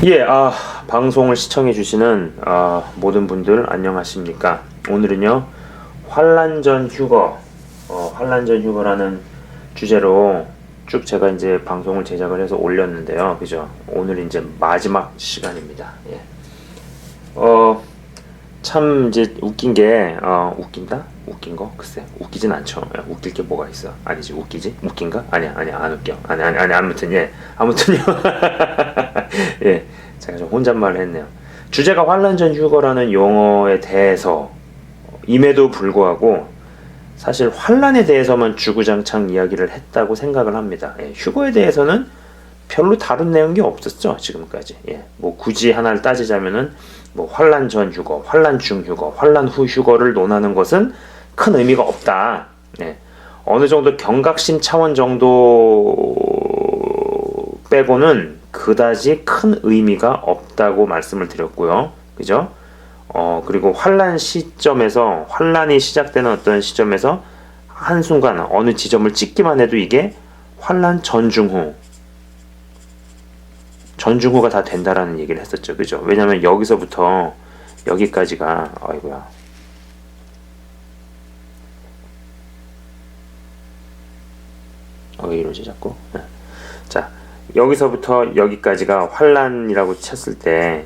예, 방송을 시청해주시는 모든 분들 안녕하십니까? 오늘은요, 환란전 휴거, 환란전 휴거라는 주제로 쭉 제가 이제 방송을 제작을 해서 올렸는데요. 그죠? 오늘 이제 마지막 시간입니다. 예. 참 이제 웃긴 게, 웃긴다? 웃긴 거? 글쎄, 웃기진 않죠. 야, 웃길 게 뭐가 있어? 아니지, 웃기지? 웃긴가? 아니야, 안 웃겨. 아니, 아무튼, 예. 아무튼요. 예. 제가 좀 혼잣말을 했네요. 주제가 환란전 휴거라는 용어에 대해서 임에도 불구하고 사실 환란에 대해서만 주구장창 이야기를 했다고 생각을 합니다. 예. 휴거에 대해서는 별로 다른 내용이 없었죠, 지금까지. 예. 뭐 굳이 하나를 따지자면은 뭐 환란 전 휴거, 환란 중 휴거, 환란 후 휴거를 논하는 것은 큰 의미가 없다. 예. 어느 정도 경각심 차원 정도 빼고는 그다지 큰 의미가 없다고 말씀을 드렸고요. 그죠? 그리고 환란 시점에서, 환란이 시작되는 어떤 시점에서 한순간 어느 지점을 찍기만 해도 이게 환란 전중후가 다 된다라는 얘기를 했었죠. 그죠? 왜냐면 여기서부터 여기까지가, 아이고야. 왜 이러지 자꾸? 자, 여기서부터 여기까지가 환란이라고 쳤을 때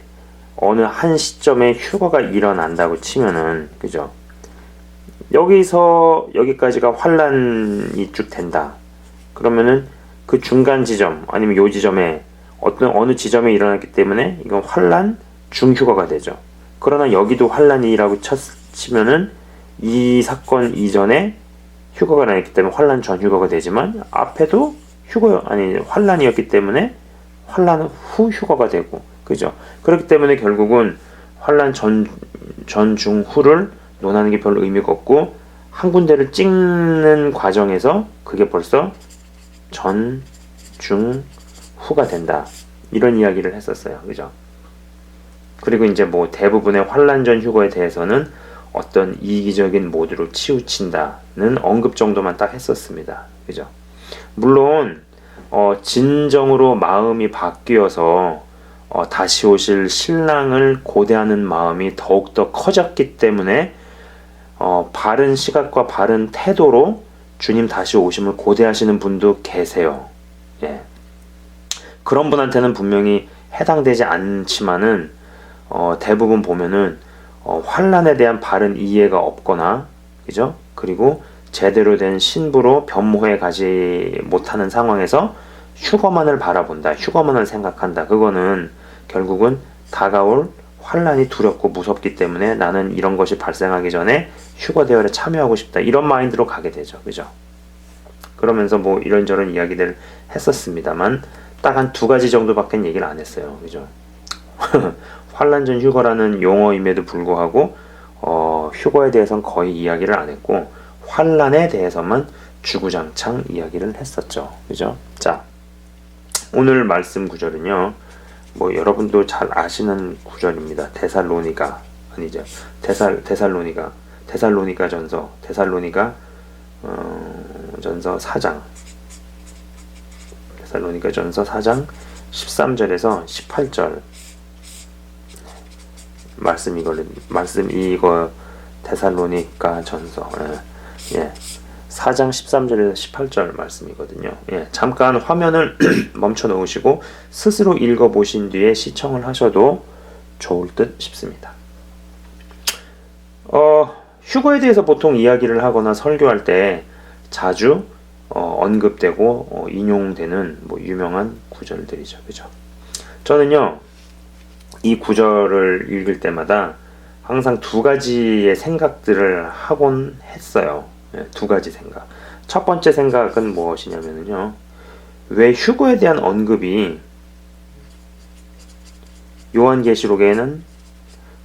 어느 한 시점에 휴거가 일어난다고 치면은, 그죠? 여기서 여기까지가 환란이 쭉 된다. 그러면은 그 중간 지점 아니면 요 지점에 어느 지점에 일어났기 때문에 이건 환란 중휴거가 되죠. 그러나 여기도 환란이라고 치면은 이 사건 이전에 휴거가 나있기 때문에 환란 전휴거가 되지만 앞에도 환란이었기 때문에 환란 후 휴거가 되고, 그죠? 그렇기 때문에 결국은 환란 전중후를 논하는 게 별로 의미가 없고 한 군데를 찍는 과정에서 그게 벌써 전중후가 된다. 이런 이야기를 했었어요. 그죠? 그리고 이제 뭐 대부분의 환란전 휴거에 대해서는 어떤 이기적인 모드로 치우친다는 언급 정도만 딱 했었습니다. 그죠? 물론 진정으로 마음이 바뀌어서 다시 오실 신랑을 고대하는 마음이 더욱더 커졌기 때문에 바른 시각과 바른 태도로 주님 다시 오심을 고대하시는 분도 계세요. 예. 그런 분한테는 분명히 해당되지 않지만은 대부분 보면은 환란에 대한 바른 이해가 없거나, 그죠? 그리고 제대로 된 신부로 변모해 가지 못하는 상황에서 휴거만을 바라본다, 휴거만을 생각한다. 그거는 결국은 다가올 환란이 두렵고 무섭기 때문에 나는 이런 것이 발생하기 전에 휴거 대열에 참여하고 싶다, 이런 마인드로 가게 되죠. 그죠? 그러면서 뭐 이런저런 이야기들 했었습니다만 딱 한 두 가지 정도밖에 얘기를 안 했어요. 그죠? 환란전 휴거라는 용어임에도 불구하고 휴거에 대해서는 거의 이야기를 안 했고 환란에 대해서만 주구장창 이야기를 했었죠. 그죠? 자, 오늘 말씀 구절은요, 뭐 여러분도 잘 아시는 구절입니다. 데살로니가 전서 전서 4장, 데살로니가 전서 4장 13절에서 18절 말씀 이거 데살로니가 전서, 예. 4장 13절에서 18절 말씀이거든요. 예. 잠깐 화면을 멈춰 놓으시고 스스로 읽어 보신 뒤에 시청을 하셔도 좋을 듯 싶습니다. 휴거에 대해서 보통 이야기를 하거나 설교할 때 자주 언급되고 인용되는 뭐 유명한 구절들이죠. 그죠? 저는요, 이 구절을 읽을 때마다 항상 두 가지의 생각들을 하곤 했어요. 네, 두 가지 생각. 첫 번째 생각은 무엇이냐면요, 왜 휴거에 대한 언급이 요한계시록에는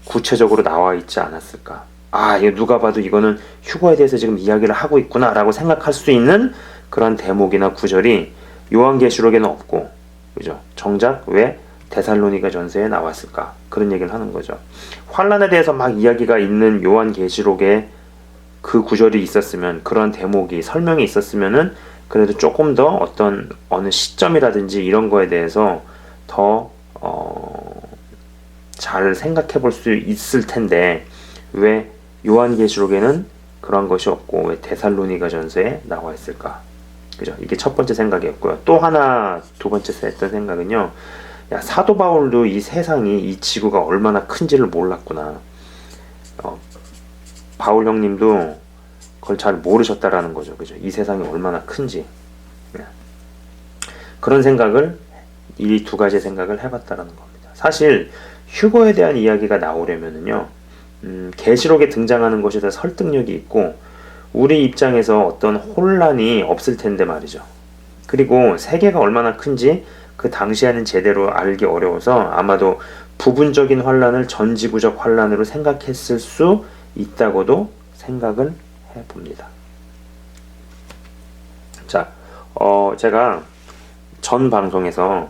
구체적으로 나와 있지 않았을까? 이거 누가 봐도 이거는 휴거에 대해서 지금 이야기를 하고 있구나 라고 생각할 수 있는 그런 대목이나 구절이 요한계시록에는 없고, 그죠? 정작 왜 데살로니가 전서에 나왔을까? 그런 얘기를 하는 거죠. 환란에 대해서 막 이야기가 있는 요한계시록에 그 구절이 있었으면, 그런 대목이 설명이 있었으면은 그래도 조금 더 어느 시점이라든지 이런 거에 대해서 더 잘 생각해 볼 수 있을 텐데 왜 요한계시록에는 그런 것이 없고 왜 데살로니가전서에 나와 있을까? 그죠? 이게 첫 번째 생각이었고요. 또 하나 두 번째 했던 생각은요. 야, 사도 바울도 이 세상이 이 지구가 얼마나 큰지를 몰랐구나. 바울 형님도 그걸 잘 모르셨다라는 거죠. 그죠? 이 세상이 얼마나 큰지. 그런 생각을 이 두 가지 생각을 해봤다라는 겁니다. 사실 휴거에 대한 이야기가 나오려면은요. 계시록에 등장하는 것에 더 설득력이 있고 우리 입장에서 어떤 혼란이 없을 텐데 말이죠. 그리고 세계가 얼마나 큰지 그 당시에는 제대로 알기 어려워서 아마도 부분적인 환란을 전지구적 환란으로 생각했을 수 있다고도 생각을 해봅니다. 자, 제가 전 방송에서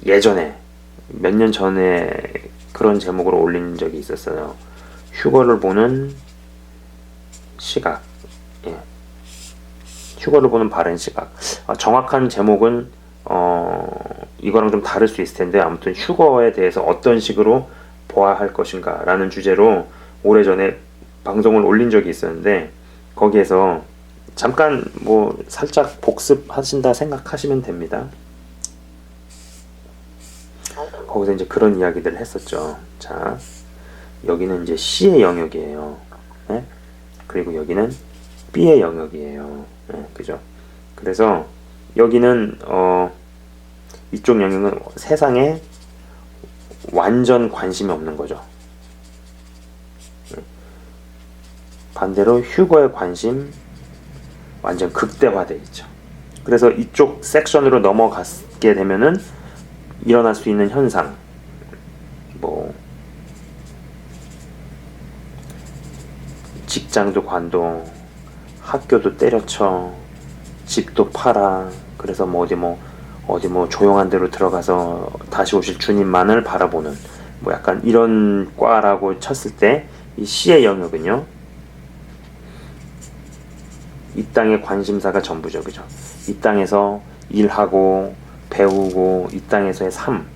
예전에 몇 년 전에 그런 제목으로 올린 적이 있었어요. 휴거를 보는 시각. 예. 휴거를 보는 바른 시각. 정확한 제목은 이거랑 좀 다를 수 있을 텐데 아무튼 휴거에 대해서 어떤 식으로 보아야 할 것인가 라는 주제로 오래전에 방송을 올린 적이 있었는데 거기에서 잠깐 뭐 살짝 복습하신다 생각하시면 됩니다. 거기서 이제 그런 이야기들을 했었죠. 자, 여기는 이제 C의 영역이에요. 네? 그리고 여기는 B의 영역이에요. 네, 그죠? 그래서 여기는 이쪽 영역은 세상에 완전 관심이 없는 거죠. 네. 반대로 휴거의 관심 완전 극대화되어 있죠. 그래서 이쪽 섹션으로 넘어가게 되면은 일어날 수 있는 현상, 뭐 직장도 관둬, 학교도 때려쳐, 집도 팔아. 그래서 뭐 어디 뭐 조용한 데로 들어가서 다시 오실 주님만을 바라보는 뭐 약간 이런 과라고 쳤을 때 이 C의 영역은요. 이 땅의 관심사가 전부죠. 그죠? 이 땅에서 일하고 배우고 이 땅에서의 삶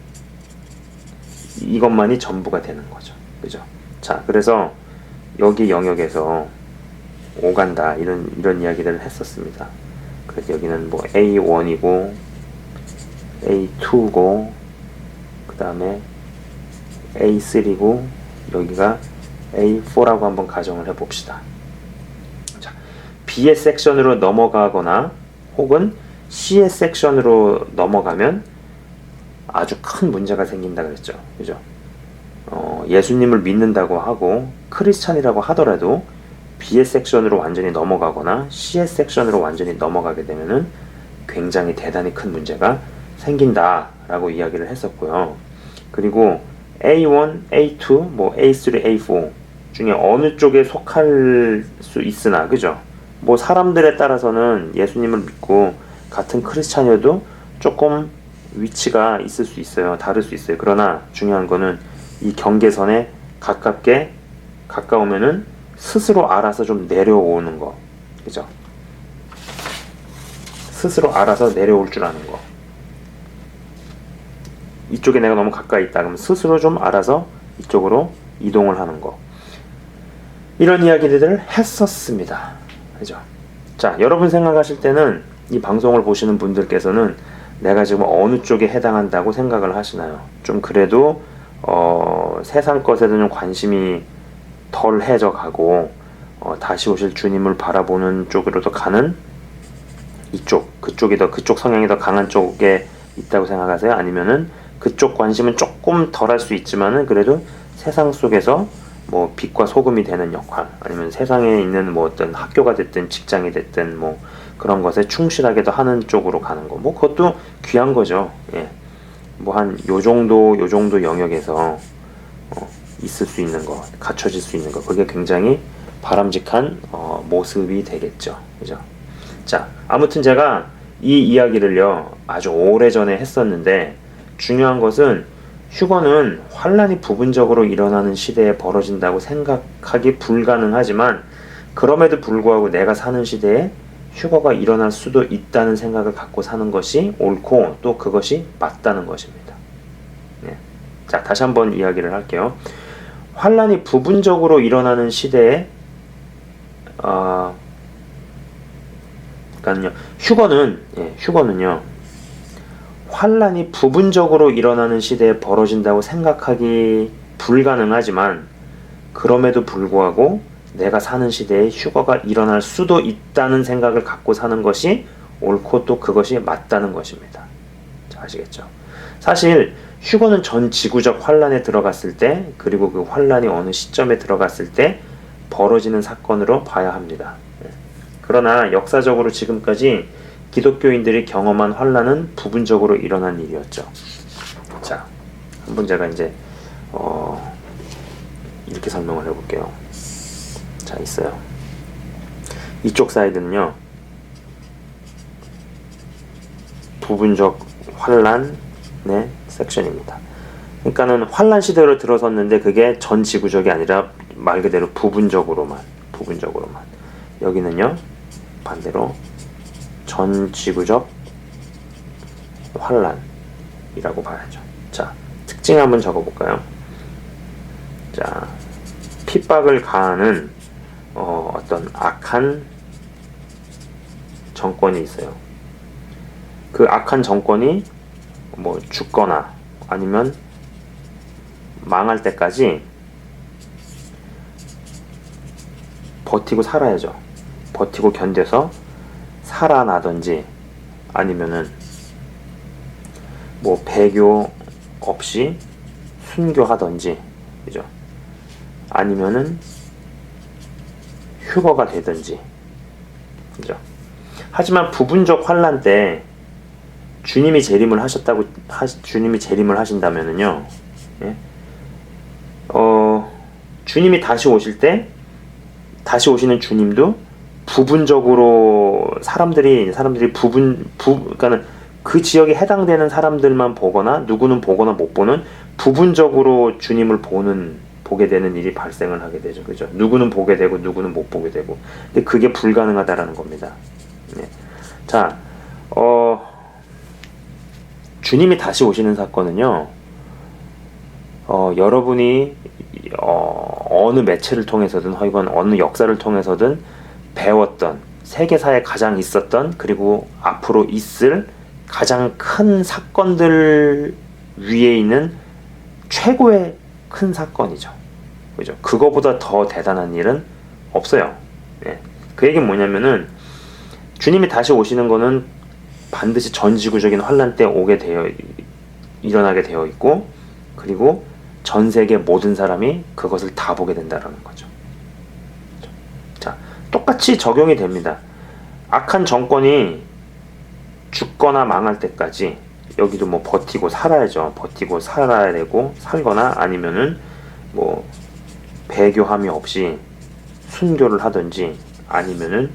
이것만이 전부가 되는 거죠. 그죠? 자, 그래서 여기 영역에서 오간다 이런 이야기들을 했었습니다. 그래서 여기는 뭐 A1이고 A2고 그 다음에 A3고 여기가 A4라고 한번 가정을 해봅시다. 자, B의 섹션으로 넘어가거나 혹은 C의 섹션으로 넘어가면 아주 큰 문제가 생긴다 그랬죠. 그죠? 예수님을 믿는다고 하고 크리스찬이라고 하더라도 B의 섹션으로 완전히 넘어가거나 C의 섹션으로 완전히 넘어가게 되면은 굉장히 대단히 큰 문제가 생긴다라고 이야기를 했었고요. 그리고 A1, A2, 뭐 A3, A4 중에 어느 쪽에 속할 수 있으나, 그죠? 뭐 사람들에 따라서는 예수님을 믿고 같은 크리스찬이어도 조금 위치가 있을 수 있어요. 다를 수 있어요. 그러나 중요한 거는 이 경계선에 가까우면은 스스로 알아서 좀 내려오는 거. 그죠? 스스로 알아서 내려올 줄 아는 거. 이쪽에 내가 너무 가까이 있다 그러면 스스로 좀 알아서 이쪽으로 이동을 하는 거. 이런 이야기들을 했었습니다. 그죠? 자, 여러분 생각하실 때는 이 방송을 보시는 분들께서는 내가 지금 어느 쪽에 해당한다고 생각을 하시나요? 좀 그래도 세상 것에도 좀 관심이 덜해져 가고 다시 오실 주님을 바라보는 쪽으로 더 가는 그쪽 성향이 더 강한 쪽에 있다고 생각하세요? 아니면은 그쪽 관심은 조금 덜할 수 있지만은 그래도 세상 속에서 뭐 빛과 소금이 되는 역할, 아니면 세상에 있는 뭐 어떤 학교가 됐든 직장이 됐든 뭐 그런 것에 충실하게 더 하는 쪽으로 가는 거, 뭐 그것도 귀한 거죠. 예. 뭐 한 요 정도 영역에서 있을 수 있는 거, 갖춰질 수 있는 거, 그게 굉장히 바람직한 모습이 되겠죠. 그죠? 자, 아무튼 제가 이 이야기를요 아주 오래전에 했었는데 중요한 것은 휴거는 환란이 부분적으로 일어나는 시대에 벌어진다고 생각하기 불가능하지만 그럼에도 불구하고 내가 사는 시대에 휴거가 일어날 수도 있다는 생각을 갖고 사는 것이 옳고 또 그것이 맞다는 것입니다. 네. 자, 다시 한번 이야기를 할게요. 환란이 부분적으로 일어나는 시대에 그러니까요, 휴거는요, 환란이 부분적으로 일어나는 시대에 벌어진다고 생각하기 불가능하지만, 그럼에도 불구하고 내가 사는 시대에 휴거가 일어날 수도 있다는 생각을 갖고 사는 것이 옳고 또 그것이 맞다는 것입니다. 자, 아시겠죠? 사실 휴거는 전 지구적 환란에 들어갔을 때, 그리고 그 환란이 어느 시점에 들어갔을 때 벌어지는 사건으로 봐야 합니다. 그러나 역사적으로 지금까지 기독교인들이 경험한 환란은 부분적으로 일어난 일이었죠. 자, 한번 제가 이제 이렇게 설명을 해볼게요. 자, 있어요. 이쪽 사이드는요, 부분적 환란의 섹션입니다. 그러니까는 환란 시대로 들어섰는데 그게 전 지구적이 아니라 말 그대로 부분적으로만. 여기는요, 반대로 전 지구적 환란이라고 봐야죠. 자, 특징 한번 적어볼까요? 자, 핍박을 가하는 어떤 악한 정권이 있어요. 그 악한 정권이 뭐 죽거나 아니면 망할 때까지 버티고 살아야죠. 버티고 견뎌서 살아나든지 아니면은 뭐 배교 없이 순교하든지, 그죠? 아니면은 휴거가 되든지, 그죠? 하지만 부분적 환란 때 주님이 재림을 하신다면은요, 예? 주님이 다시 오실 때, 다시 오시는 주님도 부분적으로 그러니까는 그 지역에 해당되는 사람들만 보거나 누구는 보거나 못 보는 부분적으로 주님을 보게 되는 일이 발생을 하게 되죠. 그죠? 누구는 보게 되고 누구는 못 보게 되고. 근데 그게 불가능하다라는 겁니다. 네. 자, 주님이 다시 오시는 사건은요, 여러분이 어느 매체를 통해서든 혹은 어느 역사를 통해서든 배웠던, 세계사에 가장 있었던, 그리고 앞으로 있을 가장 큰 사건들 위에 있는 최고의 큰 사건이죠. 그죠? 그거보다 더 대단한 일은 없어요. 예. 그 얘기는 뭐냐면은, 주님이 다시 오시는 거는 반드시 전 지구적인 환란 때 일어나게 되어 있고, 그리고 전 세계 모든 사람이 그것을 다 보게 된다라는 거죠. 자, 똑같이 적용이 됩니다. 악한 정권이 죽거나 망할 때까지 여기도 뭐 버티고 살아야죠. 버티고 살아야 되고, 살거나 아니면은 뭐 배교함이 없이 순교를 하든지 아니면은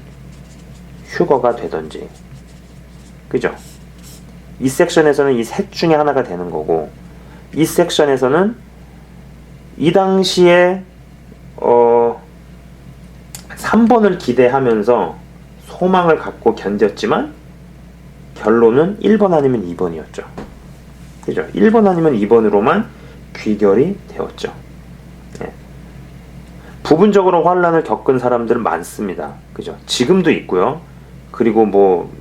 휴거가 되든지, 그죠? 이 섹션에서는 이 셋 중에 하나가 되는 거고, 이 섹션에서는 이 당시에 3번을 기대하면서 소망을 갖고 견뎠지만 결론은 1번 아니면 2번이었죠. 그죠? 1번 아니면 2번으로만 귀결이 되었죠. 네. 부분적으로 환란을 겪은 사람들 많습니다. 그죠? 지금도 있고요. 그리고 뭐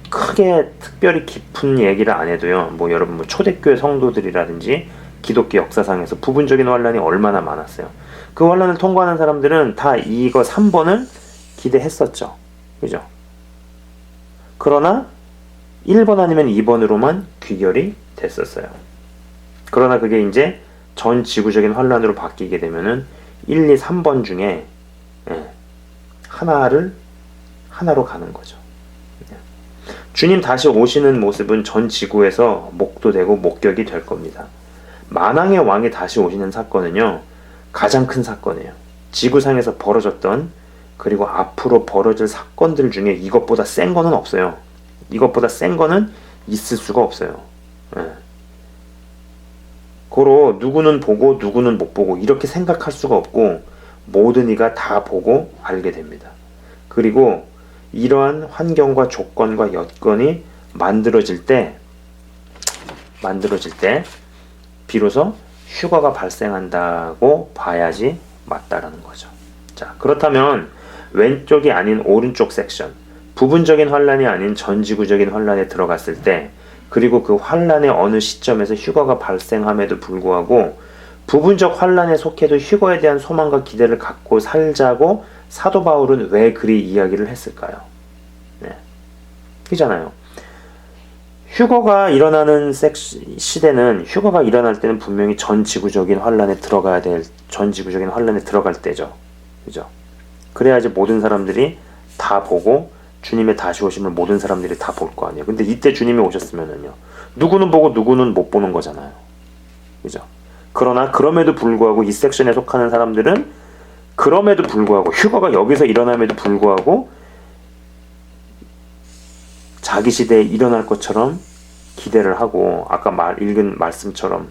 크게 특별히 깊은 얘기를 안 해도요. 뭐 여러분 초대교회 성도들이라든지 기독교 역사상에서 부분적인 환란이 얼마나 많았어요. 그 환란을 통과하는 사람들은 다 이거 3번을 기대했었죠. 그죠? 그러나 1번 아니면 2번으로만 귀결이 됐었어요. 그러나 그게 이제 전 지구적인 환란으로 바뀌게 되면은 1, 2, 3번 중에 하나로 가는 거죠. 주님 다시 오시는 모습은 전 지구에서 목도되고 목격이 될 겁니다. 만왕의 왕이 다시 오시는 사건은요, 가장 큰 사건이에요. 지구상에서 벌어졌던, 그리고 앞으로 벌어질 사건들 중에 이것보다 센 거는 없어요. 이것보다 센 거는 있을 수가 없어요. 고로 누구는 보고 누구는 못 보고 이렇게 생각할 수가 없고, 모든 이가 다 보고 알게 됩니다. 그리고 이러한 환경과 조건과 여건이 만들어질 때 비로소 휴거가 발생한다고 봐야지 맞다라는 거죠. 자, 그렇다면 왼쪽이 아닌 오른쪽 섹션, 부분적인 환란이 아닌 전지구적인 환란에 들어갔을 때, 그리고 그 환란의 어느 시점에서 휴거가 발생함에도 불구하고 부분적 환란에 속해도 휴거에 대한 소망과 기대를 갖고 살자고 사도 바울은 왜 그리 이야기를 했을까요? 네. 이잖아요. 휴거가 일어나는 시대는, 휴거가 일어날 때는 분명히 전지구적인 환란에 들어갈 때죠. 그죠? 그래야지 모든 사람들이 다 보고 주님의 다시 오심을 모든 사람들이 다 볼 거 아니에요. 근데 이때 주님이 오셨으면은요, 누구는 보고 누구는 못 보는 거잖아요. 그죠? 그러나 그럼에도 불구하고 이 섹션에 속하는 사람들은 그럼에도 불구하고 휴거가 여기서 일어남에도 불구하고 자기 시대에 일어날 것처럼 기대를 하고, 아까 읽은 말씀처럼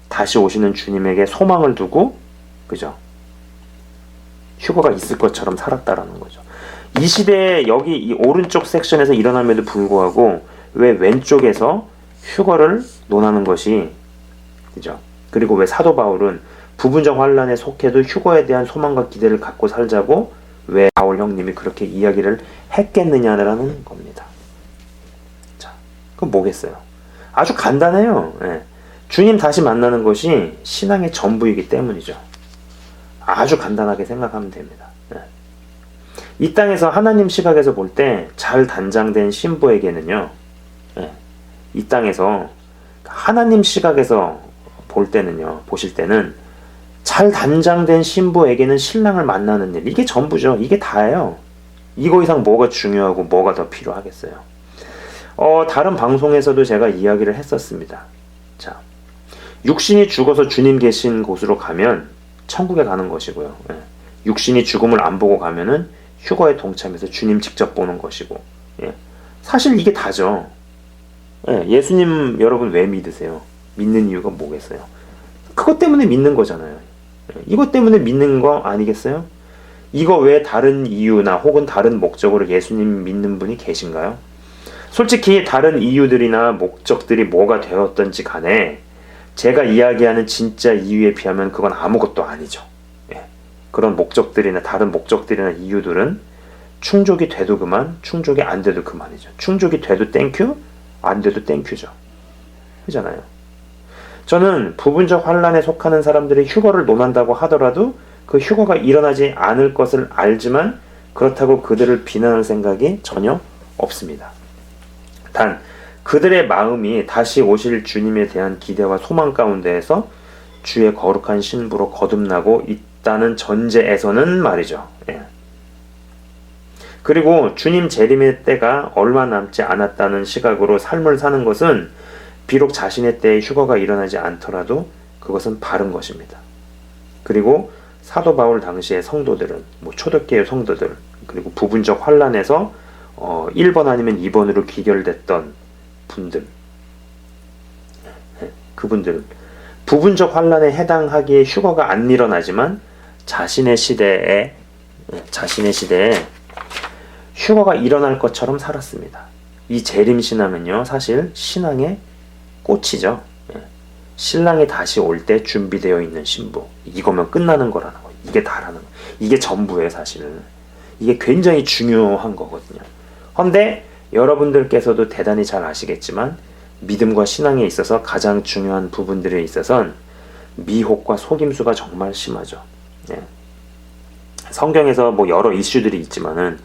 다시 오시는 주님에게 소망을 두고, 그죠? 휴거가 있을 것처럼 살았다라는 거죠. 이 시대에 여기 이 오른쪽 섹션에서 일어남에도 불구하고 왜 왼쪽에서 휴거를 논하는 것이, 그죠? 그리고 왜 사도 바울은 부분적 환란에 속해도 휴거에 대한 소망과 기대를 갖고 살자고 왜 바울 형님이 그렇게 이야기를 했겠느냐라는 겁니다. 자, 그럼 뭐겠어요? 아주 간단해요. 예. 주님 다시 만나는 것이 신앙의 전부이기 때문이죠. 아주 간단하게 생각하면 됩니다. 예. 이 땅에서 하나님 시각에서 볼 때 잘 단장된 신부에게는요, 예. 이 땅에서 하나님 시각에서 보실 때는 잘 단장된 신부에게는 신랑을 만나는 일, 이게 전부죠. 이게 다예요. 이거 이상 뭐가 중요하고 뭐가 더 필요하겠어요. 다른 방송에서도 제가 이야기를 했었습니다. 자, 육신이 죽어서 주님 계신 곳으로 가면 천국에 가는 것이고요. 예. 육신이 죽음을 안 보고 가면은 휴거에 동참해서 주님 직접 보는 것이고, 예. 사실 이게 다죠. 예. 예수님 여러분 왜 믿으세요? 믿는 이유가 뭐겠어요? 그것 때문에 믿는 거잖아요. 예. 이것 때문에 믿는 거 아니겠어요? 이거 외에 다른 이유나 혹은 다른 목적으로 예수님 믿는 분이 계신가요? 솔직히 다른 이유들이나 목적들이 뭐가 되었던지 간에 제가 이야기하는 진짜 이유에 비하면 그건 아무것도 아니죠. 예. 그런 목적들이나 다른 목적들이나 이유들은 충족이 돼도 그만, 충족이 안 돼도 그만이죠. 충족이 돼도 땡큐, 안 돼도 땡큐죠. 그잖아요. 저는 부분적 환란에 속하는 사람들이 휴거를 논한다고 하더라도 그 휴거가 일어나지 않을 것을 알지만 그렇다고 그들을 비난할 생각이 전혀 없습니다. 단 그들의 마음이 다시 오실 주님에 대한 기대와 소망 가운데에서 주의 거룩한 신부로 거듭나고 있다는 전제에서는 말이죠. 예. 그리고 주님 재림의 때가 얼마 남지 않았다는 시각으로 삶을 사는 것은 비록 자신의 때에 휴거가 일어나지 않더라도 그것은 바른 것입니다. 그리고 사도 바울 당시의 성도들은, 초대교회 성도들, 그리고 부분적 환란에서 1번 아니면 2번으로 귀결됐던 분들, 그분들, 부분적 환란에 해당하기에 휴거가 안 일어나지만 자신의 시대에 휴거가 일어날 것처럼 살았습니다. 이 재림신앙은요, 사실 신앙의 꽃이죠. 신랑이 다시 올 때 준비되어 있는 신부, 이거면 끝나는 거라는 거예요. 이게 다라는 거예요. 이게 전부예요. 사실은 이게 굉장히 중요한 거거든요. 그런데 여러분들께서도 대단히 잘 아시겠지만 믿음과 신앙에 있어서 가장 중요한 부분들에 있어서는 미혹과 속임수가 정말 심하죠. 예. 성경에서 여러 이슈들이 있지만은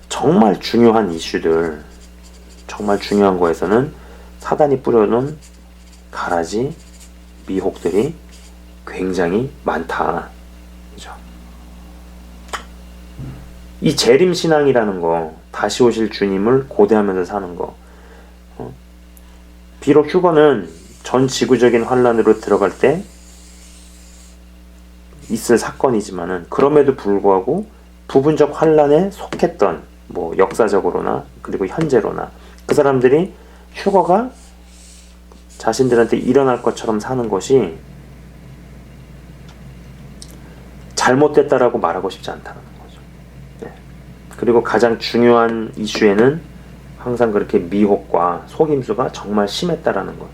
정말 중요한 이슈들, 정말 중요한 거에서는 사단이 뿌려놓은 가라지 미혹들이 굉장히 많다. 그죠? 이 재림신앙이라는 거, 다시 오실 주님을 고대하면서 사는 거, 비록 휴거는 전 지구적인 환란으로 들어갈 때 있을 사건이지만은 그럼에도 불구하고 부분적 환란에 속했던 역사적으로나 그리고 현재로나 그 사람들이 휴거가 자신들한테 일어날 것처럼 사는 것이 잘못됐다라고 말하고 싶지 않다는 거죠. 네. 그리고 가장 중요한 이슈에는 항상 그렇게 미혹과 속임수가 정말 심했다라는 것.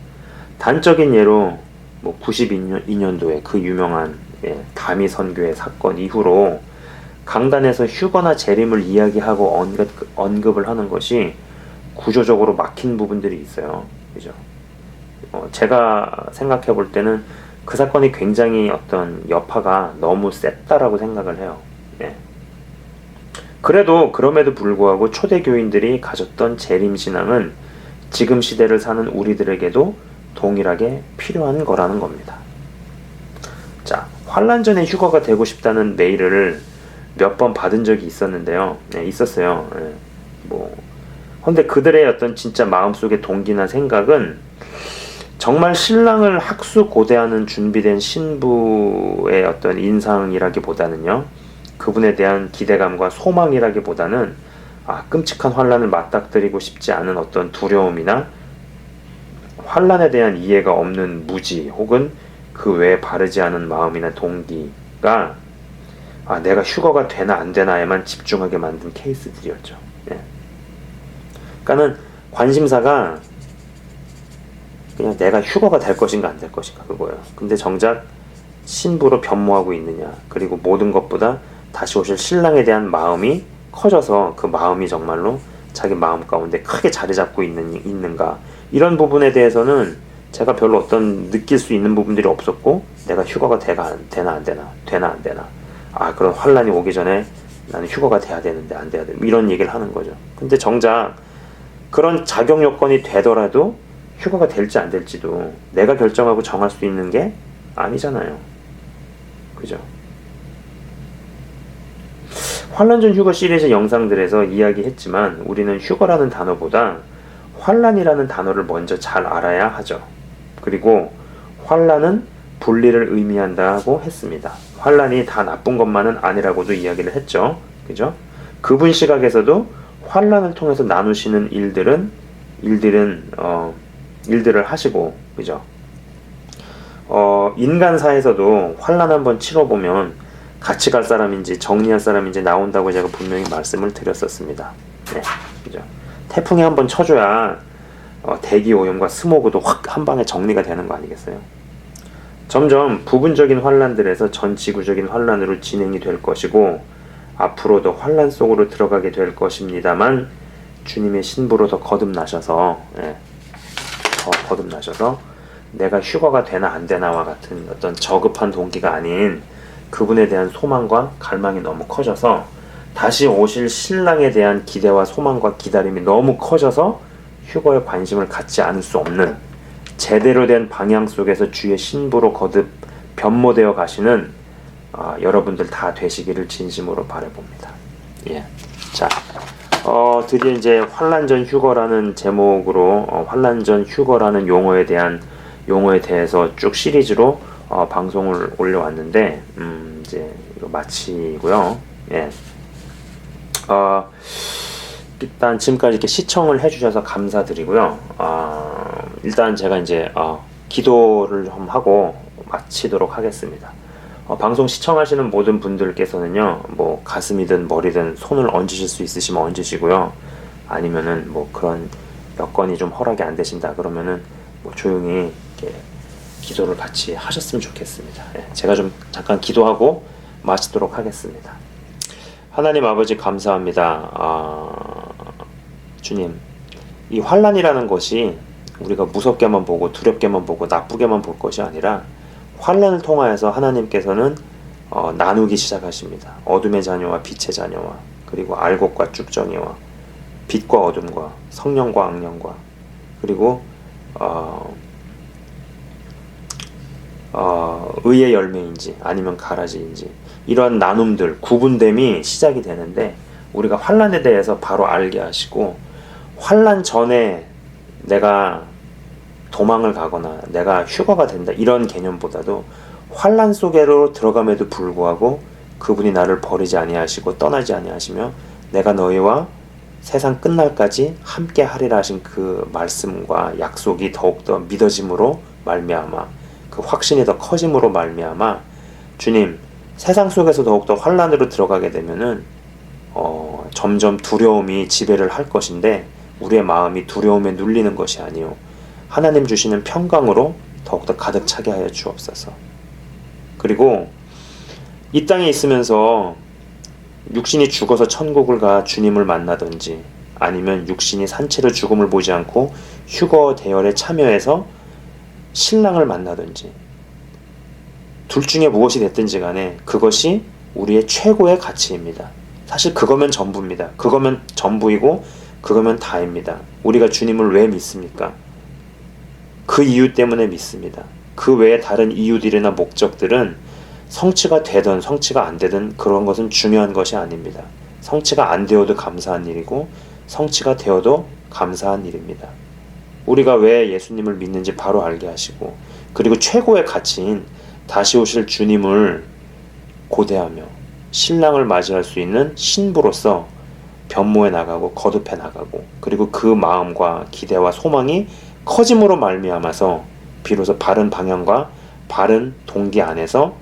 단적인 예로 뭐 92년도에 그 유명한 다미 선교의 사건 이후로 강단에서 휴거나 재림을 이야기하고 언급을 하는 것이 구조적으로 막힌 부분들이 있어요. 그죠? 제가 생각해 볼 때는 그 사건이 굉장히 어떤 여파가 너무 셌다라고 생각을 해요. 예. 그래도 그럼에도 불구하고 초대교인들이 가졌던 재림신앙은 지금 시대를 사는 우리들에게도 동일하게 필요한 거라는 겁니다. 자, 환란 전에 휴거가 되고 싶다는 메일을 몇 번 받은 적이 있었는데요. 있었어요. 근데 그들의 어떤 진짜 마음속의 동기나 생각은 정말 신랑을 학수고대하는 준비된 신부의 어떤 인상이라기보다는요, 그분에 대한 기대감과 소망이라기보다는 끔찍한 환란을 맞닥뜨리고 싶지 않은 어떤 두려움이나 환란에 대한 이해가 없는 무지 혹은 그 외에 바르지 않은 마음이나 동기가 내가 휴거가 되나 안 되나에만 집중하게 만든 케이스들이었죠. 그러니까는 관심사가 그냥 내가 휴거가 될 것인가 안 될 것인가 그거예요. 근데 정작 신부로 변모하고 있느냐, 그리고 모든 것보다 다시 오실 신랑에 대한 마음이 커져서 그 마음이 정말로 자기 마음 가운데 크게 자리 잡고 있는가, 이런 부분에 대해서는 제가 별로 어떤 느낄 수 있는 부분들이 없었고, 내가 휴거가 되나 안 되나 그런 환란이 오기 전에 나는 휴거가 돼야 되는데 안 돼야 돼, 이런 얘기를 하는 거죠. 근데 정작 그런 자격 요건이 되더라도 휴거가 될지 안 될지도 내가 결정하고 정할 수 있는 게 아니잖아요. 그죠? 환란 전 휴거 시리즈 영상들에서 이야기했지만 우리는 휴거라는 단어보다 환란이라는 단어를 먼저 잘 알아야 하죠. 그리고 환란은 분리를 의미한다고 했습니다. 환란이 다 나쁜 것만은 아니라고도 이야기를 했죠. 그죠? 그분 시각에서도 환란을 통해서 나누시는 일들을 하시고, 그죠? 인간사에서도 환란 한번 치러보면 같이 갈 사람인지 정리할 사람인지 나온다고 제가 분명히 말씀을 드렸었습니다. 그죠? 태풍이 한번 쳐줘야 대기 오염과 스모그도 확 한 방에 정리가 되는 거 아니겠어요? 점점 부분적인 환란들에서 전 지구적인 환란으로 진행이 될 것이고, 앞으로도 환란 속으로 들어가게 될 것입니다만, 주님의 신부로 더 거듭나셔서 내가 휴거가 되나 안 되나와 같은 어떤 저급한 동기가 아닌 그분에 대한 소망과 갈망이 너무 커져서, 다시 오실 신랑에 대한 기대와 소망과 기다림이 너무 커져서 휴거에 관심을 갖지 않을 수 없는, 제대로 된 방향 속에서 주의 신부로 거듭 변모되어 가시는 여러분들 다 되시기를 진심으로 바라봅니다. 자, 드디어 이제 환란 전 휴거라는 제목으로 환란 전 휴거라는 용어에 대해서 쭉 시리즈로 방송을 올려왔는데, 이제 이거 마치고요. 일단 지금까지 이렇게 시청을 해주셔서 감사드리고요. 일단 제가 이제 기도를 좀 하고 마치도록 하겠습니다. 방송 시청하시는 모든 분들께서는요, 뭐 가슴이든 머리든 손을 얹으실 수 있으시면 얹으시고요. 아니면은 뭐 그런 여건이 좀 허락이 안 되신다 그러면은 뭐 조용히 이렇게 기도를 같이 하셨으면 좋겠습니다. 제가 좀 잠깐 기도하고 마치도록 하겠습니다. 하나님 아버지 감사합니다. 주님, 이 환란이라는 것이 우리가 무섭게만 보고 두렵게만 보고 나쁘게만 볼 것이 아니라 환란을 통하여서 하나님께서는 나누기 시작하십니다. 어둠의 자녀와 빛의 자녀와, 그리고 알곡과 쭉정이와 빛과 어둠과 성령과 악령과, 그리고 의의 열매인지 아니면 가라지인지, 이러한 나눔들, 구분됨이 시작이 되는데, 우리가 환란에 대해서 바로 알게 하시고, 환란 전에 내가 도망을 가거나 내가 휴거가 된다 이런 개념보다도 환란 속으로 들어감에도 불구하고 그분이 나를 버리지 아니하시고 떠나지 아니하시며 내가 너희와 세상 끝날까지 함께 하리라 하신 그 말씀과 약속이 더욱더 믿어짐으로 말미암아, 그 확신이 더 커짐으로 말미암아, 주님, 세상 속에서 더욱더 환란으로 들어가게 되면은 점점 두려움이 지배를 할 것인데, 우리의 마음이 두려움에 눌리는 것이 아니요 하나님 주시는 평강으로 더욱더 가득 차게 하여 주옵소서. 그리고 이 땅에 있으면서 육신이 죽어서 천국을 가 주님을 만나든지, 아니면 육신이 산채로 죽음을 보지 않고 휴거 대열에 참여해서 신랑을 만나든지, 둘 중에 무엇이 됐든지 간에 그것이 우리의 최고의 가치입니다. 사실 그거면 전부입니다. 그거면 전부이고 그거면 다입니다. 우리가 주님을 왜 믿습니까? 그 이유 때문에 믿습니다. 그 외에 다른 이유들이나 목적들은 성취가 되든 성취가 안 되든 그런 것은 중요한 것이 아닙니다. 성취가 안 되어도 감사한 일이고 성취가 되어도 감사한 일입니다. 우리가 왜 예수님을 믿는지 바로 알게 하시고, 그리고 최고의 가치인 다시 오실 주님을 고대하며 신랑을 맞이할 수 있는 신부로서 변모해 나가고 거듭해 나가고, 그리고 그 마음과 기대와 소망이 커짐으로 말미암아서 비로소 바른 방향과 바른 동기 안에서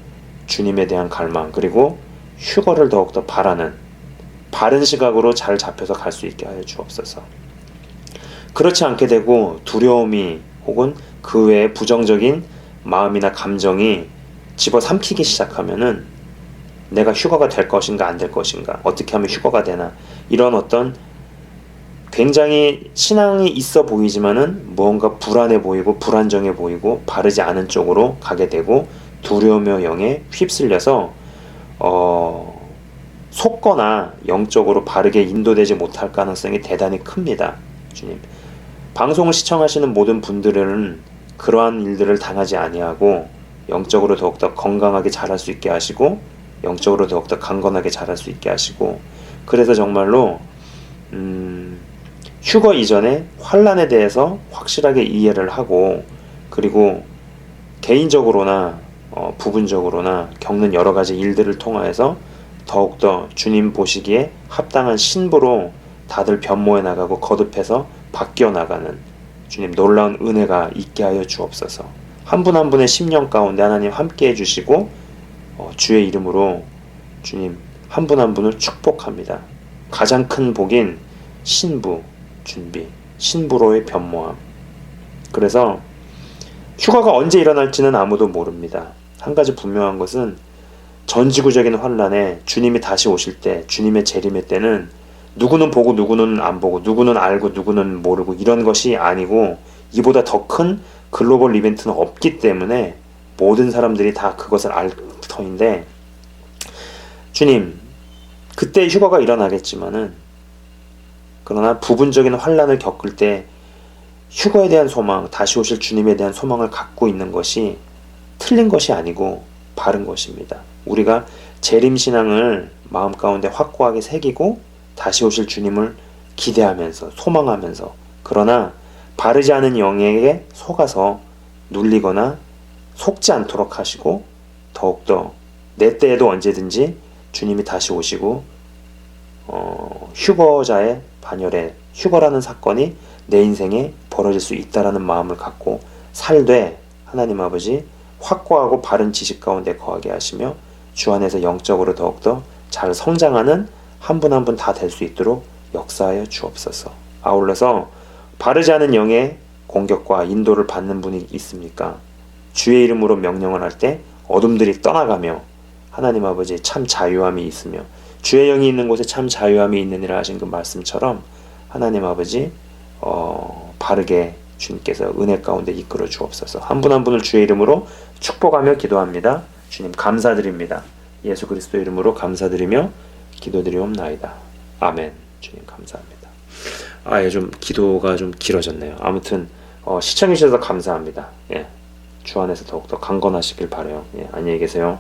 주님에 대한 갈망, 그리고 휴거를 더욱더 바라는 바른 시각으로 잘 잡혀서 갈 수 있게 하여 주옵소서. 그렇지 않게 되고 두려움이 혹은 그 외에 부정적인 마음이나 감정이 집어삼키기 시작하면은 내가 휴거가 될 것인가 안 될 것인가, 어떻게 하면 휴거가 되나, 이런 어떤 굉장히 신앙이 있어 보이지만은 무언가 불안해 보이고 불안정해 보이고 바르지 않은 쪽으로 가게 되고 두려움의 영에 휩쓸려서 속거나 영적으로 바르게 인도되지 못할 가능성이 대단히 큽니다. 주님, 방송을 시청하시는 모든 분들은 그러한 일들을 당하지 아니하고 영적으로 더욱더 건강하게 자랄 수 있게 하시고 영적으로 더욱더 강건하게 자랄 수 있게 하시고, 그래서 정말로 휴거 이전에 환난에 대해서 확실하게 이해를 하고, 그리고 개인적으로나 부분적으로나 겪는 여러 가지 일들을 통하여서 더욱더 주님 보시기에 합당한 신부로 다들 변모해 나가고 거듭해서 바뀌어 나가는 주님 놀라운 은혜가 있게 하여 주옵소서. 한 분 한 분의 심령 가운데 하나님 함께 해주시고 주의 이름으로 주님 한 분 한 분을 축복합니다. 가장 큰 복인 신부 준비, 신부로의 변모함. 그래서 휴가가 언제 일어날지는 아무도 모릅니다. 한 가지 분명한 것은 전지구적인 환란에 주님이 다시 오실 때, 주님의 재림의 때는 누구는 보고 누구는 안 보고, 누구는 알고 누구는 모르고, 이런 것이 아니고 이보다 더 큰 글로벌 이벤트는 없기 때문에 모든 사람들이 다 그것을 알 터인데, 주님 그때 휴가가 일어나겠지만은, 그러나 부분적인 환란을 겪을 때 휴거에 대한 소망, 다시 오실 주님에 대한 소망을 갖고 있는 것이 틀린 것이 아니고 바른 것입니다. 우리가 재림신앙을 마음 가운데 확고하게 새기고 다시 오실 주님을 기대하면서 소망하면서, 그러나 바르지 않은 영에게 속아서 눌리거나 속지 않도록 하시고, 더욱더 내 때에도 언제든지 주님이 다시 오시고 휴거자의 반열에 휴거라는 사건이 내 인생에 벌어질 수 있다라는 마음을 갖고 살되 하나님 아버지 확고하고 바른 지식 가운데 거하게 하시며 주 안에서 영적으로 더욱더 잘 성장하는 한 분 한 분 다 될 수 있도록 역사하여 주옵소서. 아울러서 바르지 않은 영의 공격과 인도를 받는 분이 있습니까? 주의 이름으로 명령을 할 때 어둠들이 떠나가며 하나님 아버지 참 자유함이 있으며 주의 영이 있는 곳에 참 자유함이 있느니라 하신 그 말씀처럼 하나님 아버지 바르게 주님께서 은혜 가운데 이끌어 주옵소서. 한 분 한 분을 주의 이름으로 축복하며 기도합니다. 주님 감사드립니다. 예수 그리스도 이름으로 감사드리며 기도드리옵나이다. 아멘. 주님 감사합니다. 좀 기도가 좀 길어졌네요. 아무튼 시청해 주셔서 감사합니다. 주 안에서 더욱더 강건하시길 바라요. 안녕히 계세요.